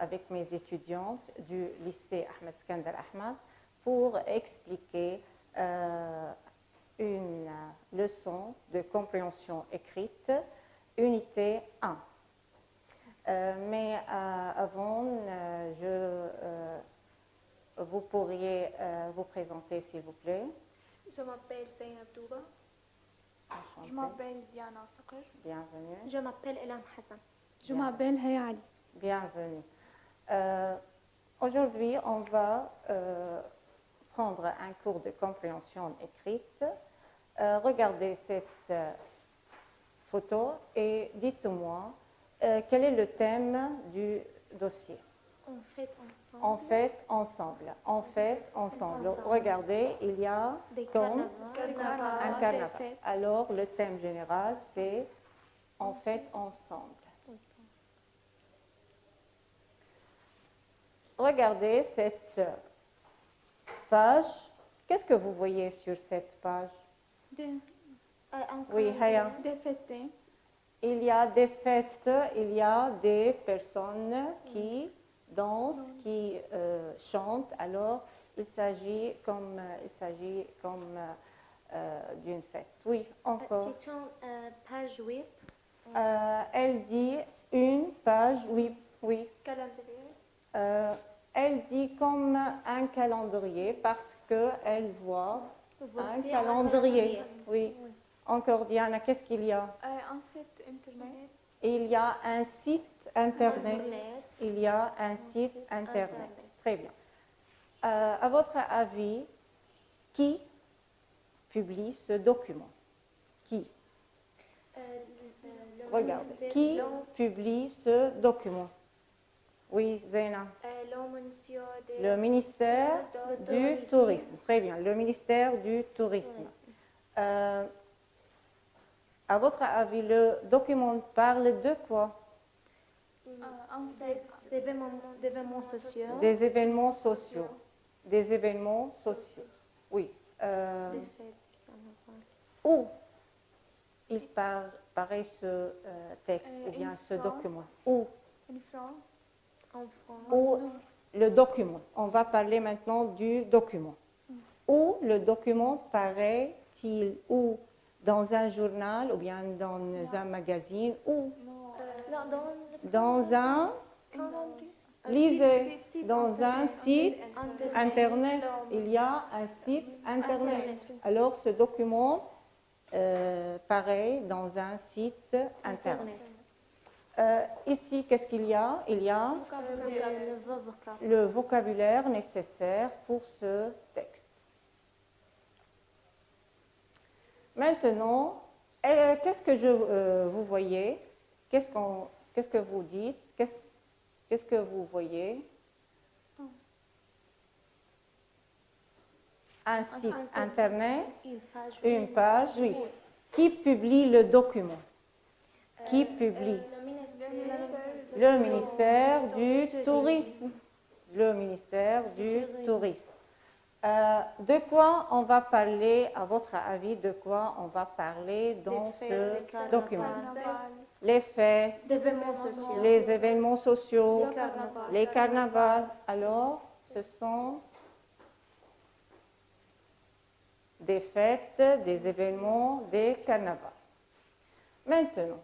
avec mes étudiantes du lycée Ahmed Skandar Ahmad pour expliquer une leçon de compréhension écrite, unité 1. Mais avant, vous pourriez vous présenter, s'il vous plaît. Je m'appelle Zainab Douba. Enchantée. Je m'appelle Diana Sakr. Bienvenue. Je m'appelle Elan Hassan. Je m'appelle Haya Ali. Bienvenue. Aujourd'hui, on va prendre un cours de compréhension écrite. Regardez cette photo et dites-moi quel est le thème du dossier. On fait ensemble. En fait, ensemble. En fait, ensemble. Regardez, il y a Des comme carnavals. un carnaval. Alors, le thème général, c'est en fait, ensemble. Regardez cette page. Qu'est-ce que vous voyez sur cette page? Oui, Haya. Des fêtes. Il y a des fêtes, il y a des personnes qui dansent, qui chantent. Alors, il s'agit comme d'une fête. Oui, encore. C'est une page web. Elle dit une page, oui, oui. Calendrier. Elle dit comme un calendrier parce qu'elle voit un calendrier. Oui. Encore, Diana, qu'est-ce qu'il y a? Un site internet. Il y a un site internet. Il y a un site internet. Très bien. À votre avis, qui publie ce document? Qui? Regardez. Qui publie ce document? Oui, Zena. Le ministère du Tourisme. Très bien, le ministère du Tourisme. À votre avis, le document parle de quoi? En fait, d'événements sociaux. Des événements sociaux. Des événements sociaux. Oui. Des fêtes, carnaval. Où il paraît ce texte ou bien ce document? Où? En France. En France. Où le document. On va parler maintenant du document. Où le document paraît-il? Où? Dans un journal ou bien dans un magazine? Où? Dans un lisez, dans un site internet. Il y a un site internet. Alors ce document paraît dans un site internet. Ici, qu'est-ce qu'il y a? Il y a le vocabulaire nécessaire pour ce texte. Maintenant, qu'est-ce que vous voyez? Qu'est-ce que vous dites? Qu'est-ce que vous voyez? Un site internet, une page, oui. Qui publie le document? Qui publie? Le ministère du Tourisme. Le ministère du Tourisme. De quoi on va parler, à votre avis, de quoi on va parler dans ce document? Les fêtes, les événements sociaux, les carnavals. Alors, ce sont des fêtes, des événements, des carnavals. Maintenant,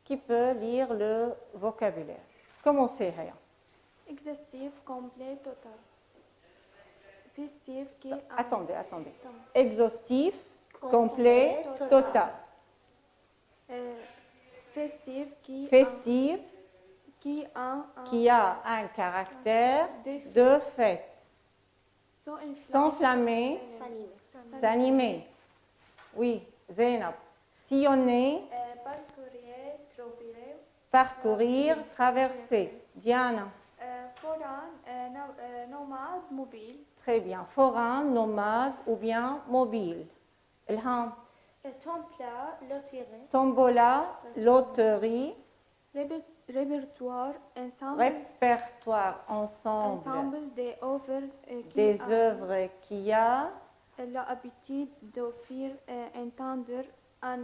qui peut lire le vocabulaire? Commencez, Haya. Exhaustif, complet, total. Festif qui... Attendez. Exhaustif, complet, total. Festif qui... Festif, Qui qui a un caractère de fête. S'enflammer, s'animer. Oui, Zainab. Sillonner, parcourir, traverser. Diana. Foran, nomade, mobile. Très bien. Forain, nomade ou bien mobile. Ilham. Tombola, loterie. Répertoire, Répertoire, ensemble des œuvres qui a l'habitude d'offrir, entendre, un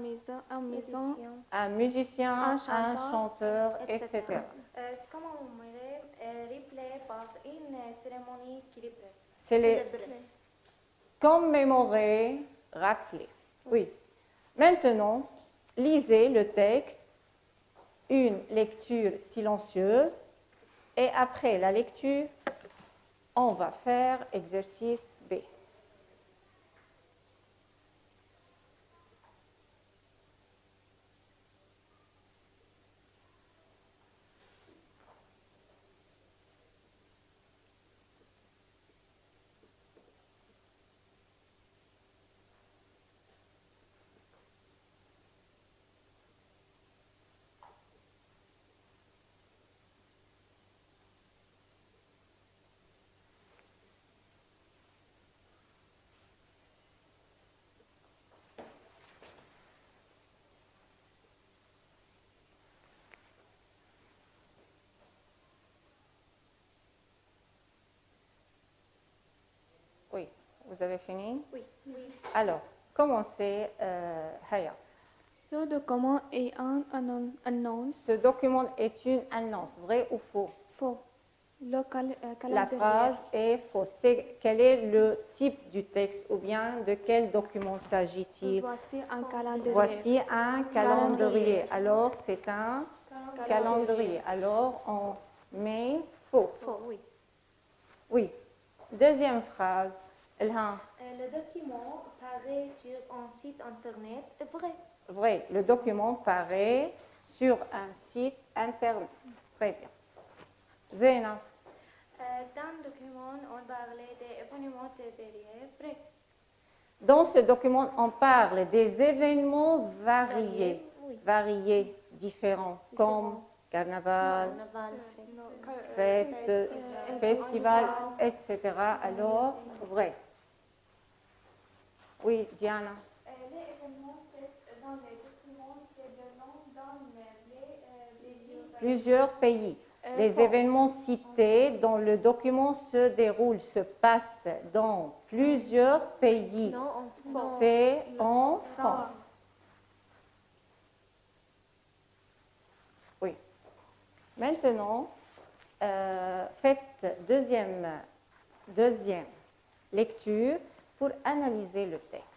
musicien, Un un chanteur, chanteur, etc. etc. Commémorer replay par une cérémonie C'est les célébrée. commémorer, rappeler. Oui. Maintenant, lisez le texte, une lecture silencieuse, et après la lecture, on va faire exercice B. Oui, vous avez fini? Oui. Alors, commencez, Haya. Ce document est un annonce. Ce document est une annonce, vrai ou faux? Faux. Le La calendrier. phrase est fausse. Quel est le type du texte ou bien de quel document s'agit-il? Voici un calendrier. Voici un calendrier. Alors, c'est un calendrier. Alors, on met faux. Faux, oui. Oui. Deuxième phrase. Elhan. Le document paraît sur un site internet vrai. Vrai. Le document paraît sur un site internet. Très bien. Zena. Dans le document, on parlait des événements derrière vrai. Dans ce document, on parle des événements variés, Oui. variés, différents, comme carnaval, Carnaval, fête, festival, etc. Alors, vrai. Oui, Diana. Les événements dans les documents, c'est le nom dans Plusieurs pays. Les événements cités dans le document se déroulent, se passent dans plusieurs pays. Non, en France. C'est en France. Oui. Maintenant, faites deuxième lecture pour analyser le texte.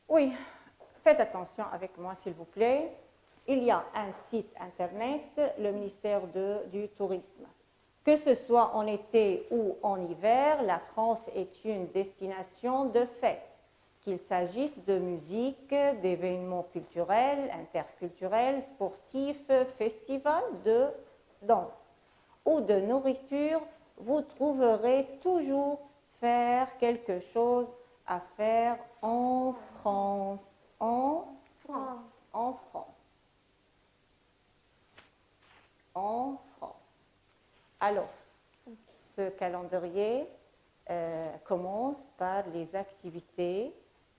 Oui, faites attention avec moi s'il vous plaît. Il y a un site internet, le ministère du Tourisme. Que ce soit en été ou en hiver, la France est une destination de fête. Qu'il s'agisse de musique, d'événements culturels, interculturels, sportifs, festivals, de danse ou de nourriture, vous trouverez toujours faire quelque chose à faire en France. En France. En France. En France. Alors, ce calendrier commence par les activités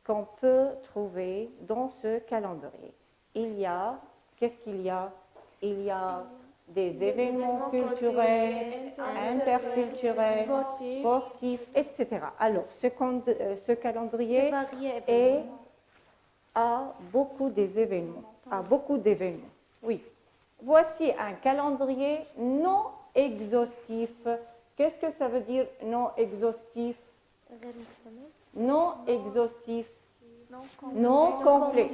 qu'on peut trouver dans ce calendrier. Il y a, qu'est-ce qu'il y a? Il y a des événements culturels, interculturels, sportifs, etc. Alors, ce calendrier a beaucoup d'événements. Oui. Voici un calendrier non exhaustif. Qu'est-ce que ça veut dire non exhaustif? Non exhaustif. Non complet.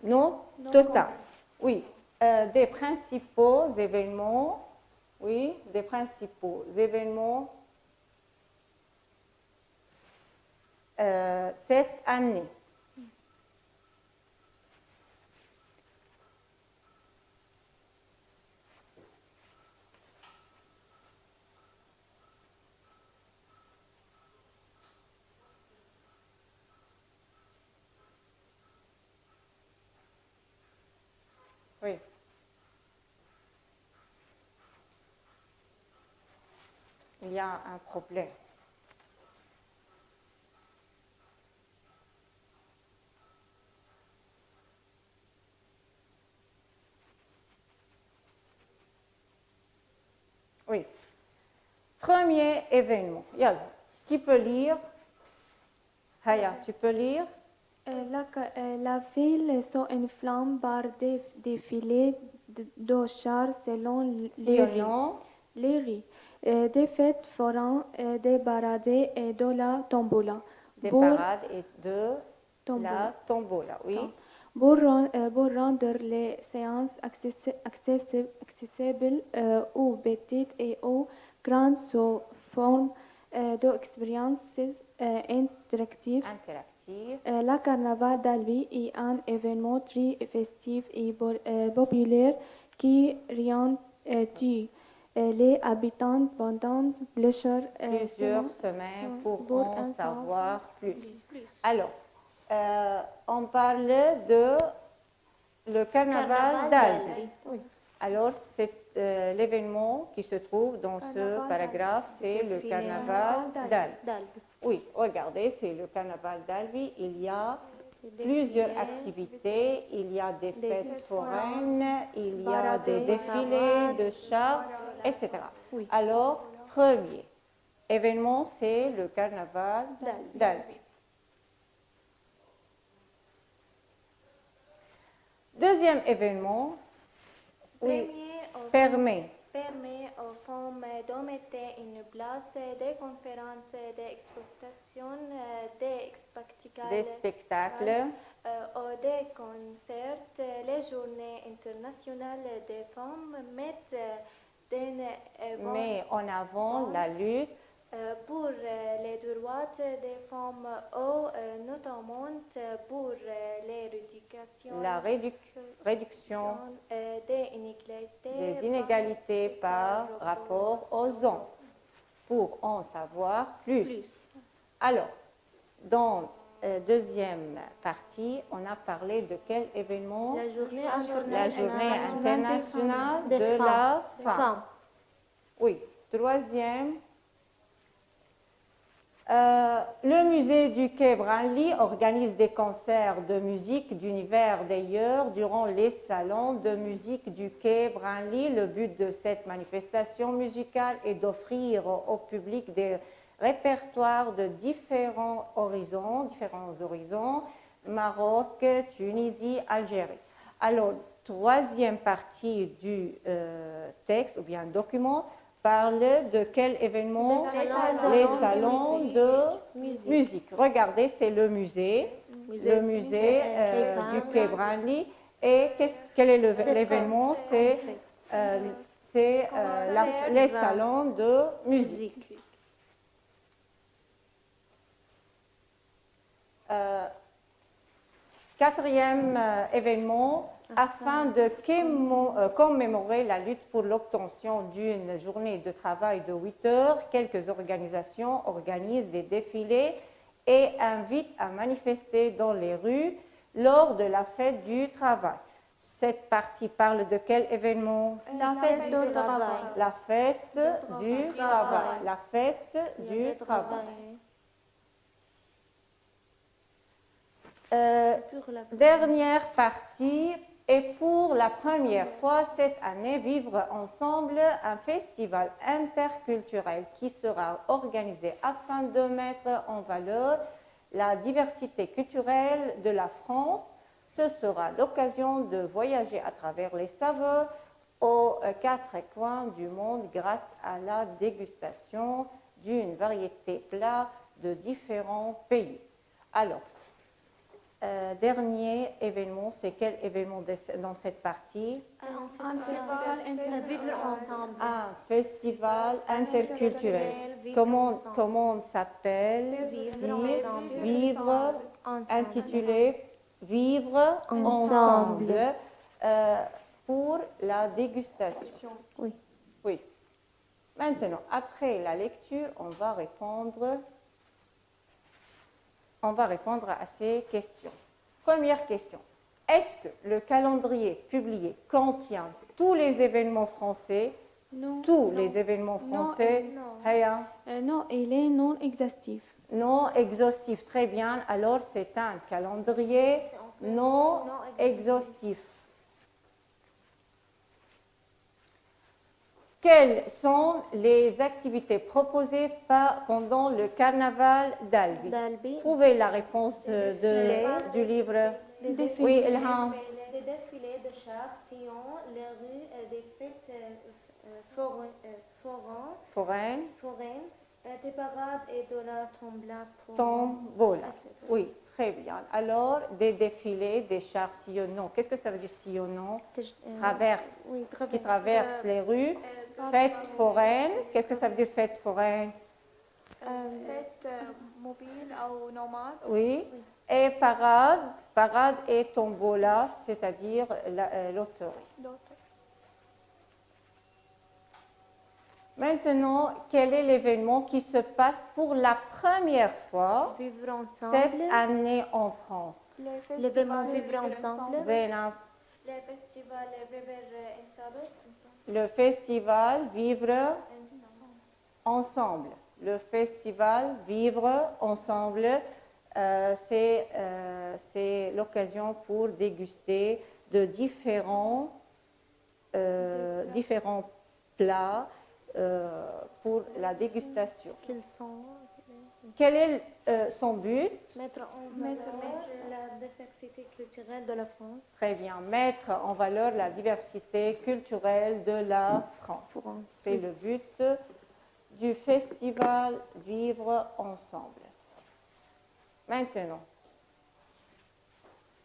Non total. Oui. Des principaux événements. Oui, des principaux événements cette année. il y a un problème. Oui. Premier événement. Yalla. Qui peut lire? Haya, tu peux lire? La ville s'enflamme par des défilés de chars selon Sillonnant. les rues. Des fêtes foraines, des parades et de la tombola. Des Pour- parades et de Tombola. la tombola. Oui. Pour rendre les séances accessibles aux petites et aux grandes sous forme d'expériences interactives. Interactive. La Carnaval d'Albi est un événement très festif et populaire qui réunit les habitants pendant plusieurs semaines pour en en savoir plus. Alors, on parlait de le carnaval d'Albi. Alors, c'est l'événement qui se trouve dans ce paragraphe, c'est le carnaval d'Albi. Oui, regardez, c'est le carnaval d'Albi. Il y a plusieurs activités. Il y a des fêtes foraines, il y a des défilés de chars, etc. Alors, premier événement, c'est le carnaval d'Albi. Deuxième événement, oui, permet aux femmes de mettre une place des conférences, des expositions, des spectacles, ou des concerts. Les journées internationales des femmes mettent en avant la lutte pour les droits des femmes ou notamment pour la réduction des inégalités par rapport aux hommes. Pour en savoir plus. Alors, dans la deuxième partie, on a parlé de quel événement? La journée La journée internationale de la femme. Oui. Troisième. Le musée du Quai Branly organise des concerts de musique d'univers d'ailleurs durant les salons de musique du Quai Branly. Le but de cette manifestation musicale est d'offrir au public des répertoires de différents horizons, Maroc, Tunisie, Algérie. Alors, troisième partie du texte ou bien document parle de quel événement? Les salons de musique. Regardez, c'est le musée du Quai Branly. Et quel est l'événement? C'est les salons de musique. Quatrième événement, afin de commémorer la lutte pour l'obtention d'une journée de travail de 8 heures, quelques organisations organisent des défilés et invitent à manifester dans les rues lors de la fête du travail. Cette partie parle de quel événement? La fête du travail. La fête du travail. La fête du travail. Dernière partie, et pour la première fois cette année, Vivre Ensemble, un festival interculturel qui sera organisé afin de mettre en valeur la diversité culturelle de la France. Ce sera l'occasion de voyager à travers les saveurs aux 4 coins du monde grâce à la dégustation d'une variété de plats de différents pays. Alors, dernier événement, c'est quel événement dans cette partie? Un festival interculturel. Un festival interculturel. Comment s'appelle? Vivre intitulé Vivre ensemble pour la dégustation. Oui. Maintenant, après la lecture, on va répondre à ces questions. Première question. Est-ce que le calendrier publié contient tous les événements français Non, Tous les événements Non, français. non. Haya. non, il est non exhaustif. Non exhaustif, très bien. Alors, c'est un calendrier non exhaustif. Quelles sont les activités proposées pendant le carnaval d'Albi? d'Albi. Trouvez la réponse du livre. Défilé. Oui, Ilham. Des défilés de chars sillonnent les rues des fêtes foraines, des parades et de la Tombola. etc. Oui, très bien. Alors, des défilés, des chars sillonnants. Qu'est-ce que ça veut dire sillonnant? Qui traversent les rues. Fête foraine. Qu'est-ce que ça veut dire fête foraine? fête mobile ou nomade. Oui. Et parade et tombola, c'est-à-dire loterie. Maintenant, quel est l'événement qui se passe pour la première fois Vivre cette ensemble. année en France? L'événement Vivre ensemble. Zainab. Le festival Vivre ensemble. Le festival Vivre ensemble. Le festival Vivre ensemble, c'est l'occasion pour déguster de différents plats pour la dégustation. Qu'ils sont. Quel est son but? Mettre en valeur la diversité culturelle de la France. Très bien, mettre en valeur la diversité culturelle de la France. C'est le but du festival Vivre ensemble. Maintenant,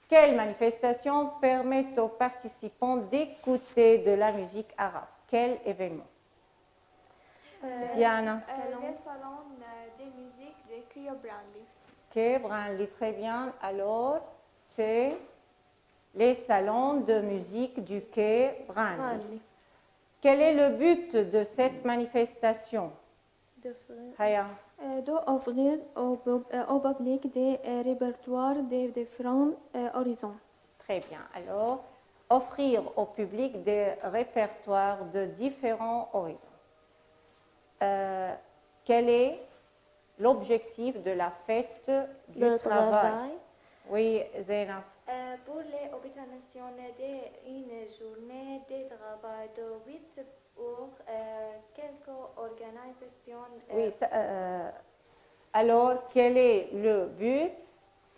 quelle manifestation permet aux participants d'écouter de la musique arabe? Quel événement? Diana. Les salons des musiques de Kyo Branly. Ok, Branly, très bien. Alors, c'est les salons de musique du quai Branly. Quel est le but de cette manifestation? Haya. D'offrir au public des répertoires de différents horizons. Très bien. Alors, offrir au public des répertoires de différents horizons. Quel est l'objectif de la fête du travail? Oui, Zainab. Pour les organisations d'une journée de travail de 8 heures, quelques organisations. Oui, alors, quel est le but?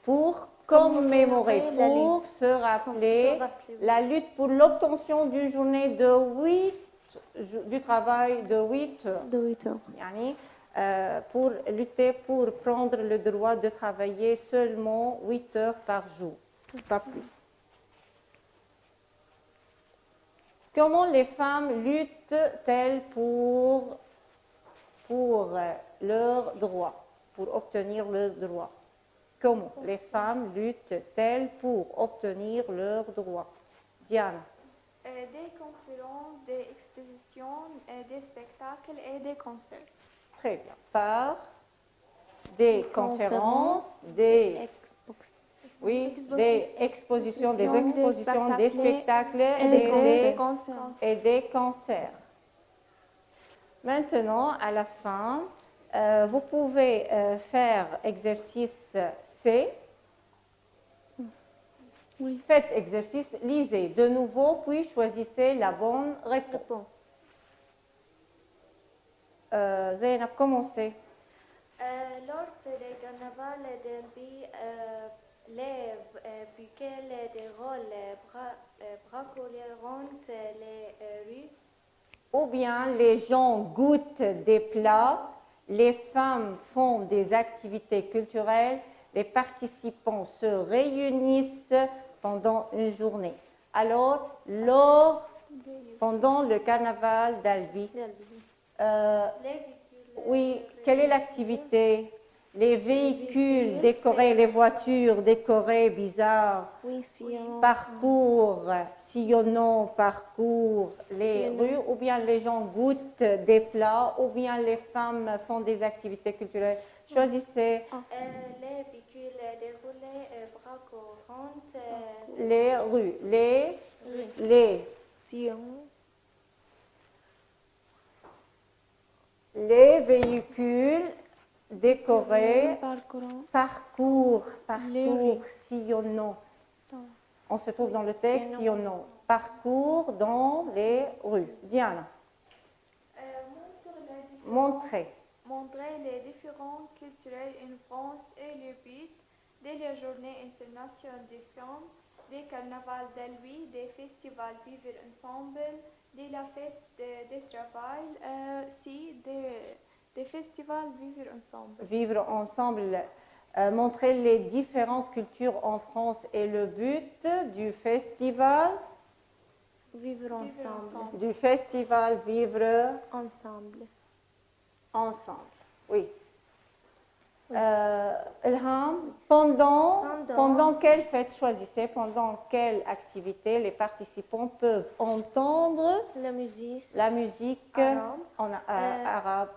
Pour commémorer, pour se rappeler la lutte pour l'obtention d'une journée du travail de 8 heures. Yani, pour lutter pour prendre le droit de travailler seulement 8 heures par jour, pas plus. Comment les femmes luttent-elles pour leurs droits, pour obtenir leurs droits? Comment les femmes luttent-elles pour obtenir leurs droits? Diana. Des conférences, des expositions, des spectacles et des concerts. Très bien. Par des conférences, des expositions, des spectacles et des concerts. Maintenant, à la fin, vous pouvez faire exercice C. Oui. Faites exercice, lisez de nouveau, puis choisissez la bonne réponse. Zainab, commencez. Lors du carnaval d'Albi, les véhicules de rôle bracoleront les rues. Ou bien les gens goûtent des plats, les femmes font des activités culturelles, les participants se réunissent pendant une journée. Alors, pendant le carnaval d'Albi, oui, quelle est l'activité? Les véhicules décorés, les voitures décorées bizarres, sillonnant, parcours les rues, ou bien les gens goûtent des plats, ou bien les femmes font des activités culturelles. Choisissez. Les véhicules déroulés braqueront Les rues, les Les véhicules décorés parcourant les rues. sillonnant. dans- On se trouve dans le texte sillonnant. Parcours dans les rues. Diana, montrez. Montrer les différences culturelles en France et le but de la Journée internationale des femmes, des carnavals d'Albi, des festivals Vivre ensemble, de la fête du travail, des festivals Vivre ensemble. Vivre ensemble. Montrer les différentes cultures en France et le but du festival. Vivre ensemble. Du festival Vivre Ensemble. ensemble. Oui. Ilham, pendant quelle fête choisissez, pendant quelle activité les participants peuvent entendre La musique. la musique Arabe. arabe.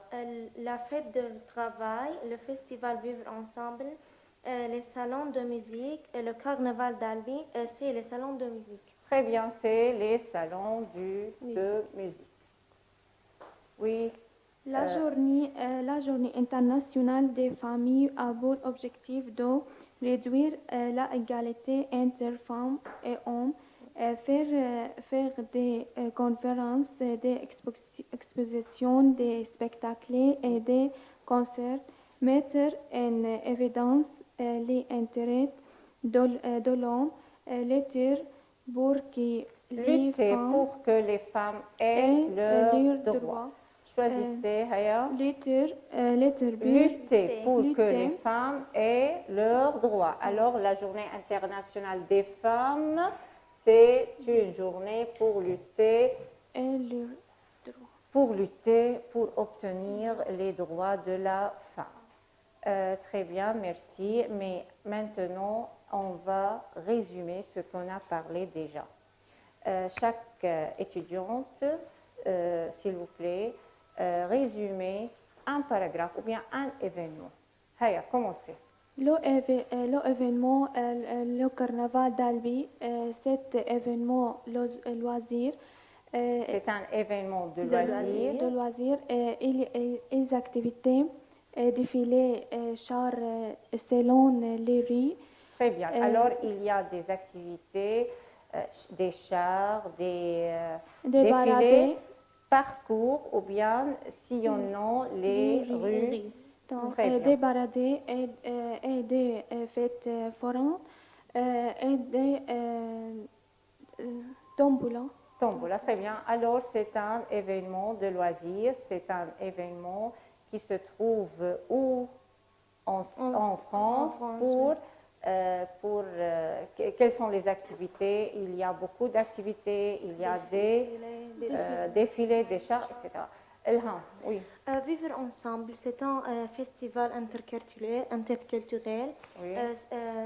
La fête du travail, le festival Vivre ensemble, les salons de musique, et le carnaval d'Albi, c'est les salons de musique. Très bien, c'est les salons de musique. Oui. La journée internationale des familles a pour objectif de réduire l'égalité entre femmes et hommes, faire des conférences, des expositions, des spectacles et des concerts, mettre en évidence les intérêts de l'homme, lutter pour que les femmes pour que les femmes aient leurs droits. Choisissez, Haya. Lutter Pour que les femmes aient leurs droits. Alors, la journée internationale des femmes, c'est une journée pour lutter, pour obtenir les droits de la femme. Très bien, merci. Mais maintenant, on va résumer ce qu'on a parlé déjà. Chaque étudiante, s'il vous plaît, résumer un paragraphe ou bien un événement. Haya, commencez. L'événement, le carnaval d'Albi, cet événement loisir. C'est un événement de loisirs. De loisirs, les activités, défilés, chars selon les rues. Très bien. Alors, il y a des activités, des chars, des défilés, parcours ou bien sillonnant les rues. Donc, des baradés et des fêtes foraines et des tombolas. Tombola, très bien. Alors, c'est un événement de loisirs. C'est un événement qui se trouve où en France pour quelles sont les activités. Il y a beaucoup d'activités, il y a des défilés, des chars, etc. Elham, oui. Vivre ensemble, c'est un festival interculturel. Oui.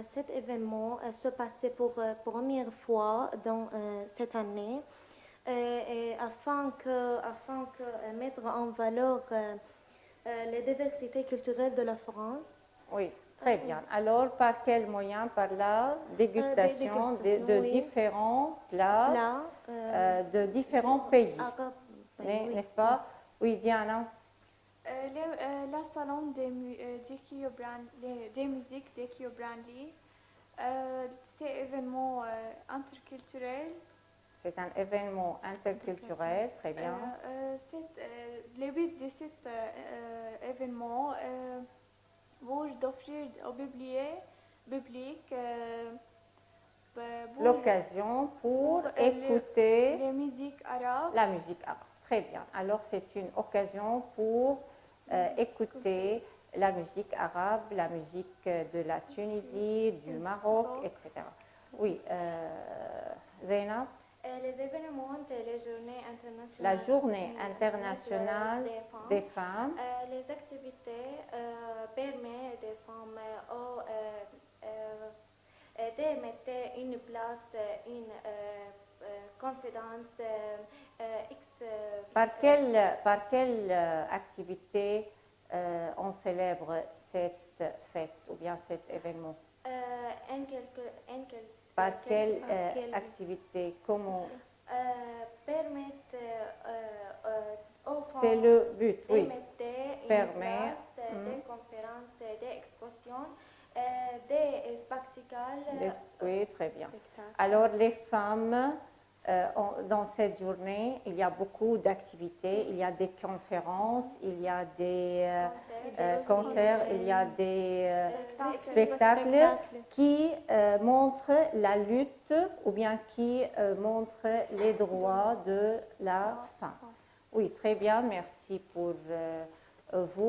Cet événement se passait pour la première fois dans cette année. Et afin que mettre en valeur les diversités culturelles de la France. Oui, très bien. Alors, par quel moyen? Par la dégustation de oui. différents plats de différents pays, n'est-ce pas? Oui, Diana. La salon des musiques de Kyo Branly, c'est un événement interculturel. C'est un événement interculturel, très bien. Le but de cet événement pour d'offrir au public l'occasion pour écouter la musique arabe. La musique arabe, très bien. Alors, c'est une occasion pour écouter la musique arabe, la musique de la Tunisie, du Maroc, etc. Oui, Zainab. Les événements de la Journée internationale des femmes. Les activités permettent des femmes de mettre une place, une confidence. Par quelle activité on célèbre cette fête ou bien cet événement? Par quelle activité? Comment? Permettre aux femmes C'est le but, oui. de permet des conférences, des expositions, des spectacles. Oui, très bien. Spectacles. Alors, les femmes, dans cette journée, il y a beaucoup d'activités. Il y a des conférences, il y a des concerts, il y a des spectacles qui montrent la lutte ou bien qui montrent les droits de la femme. Oui, très bien. Merci pour vous.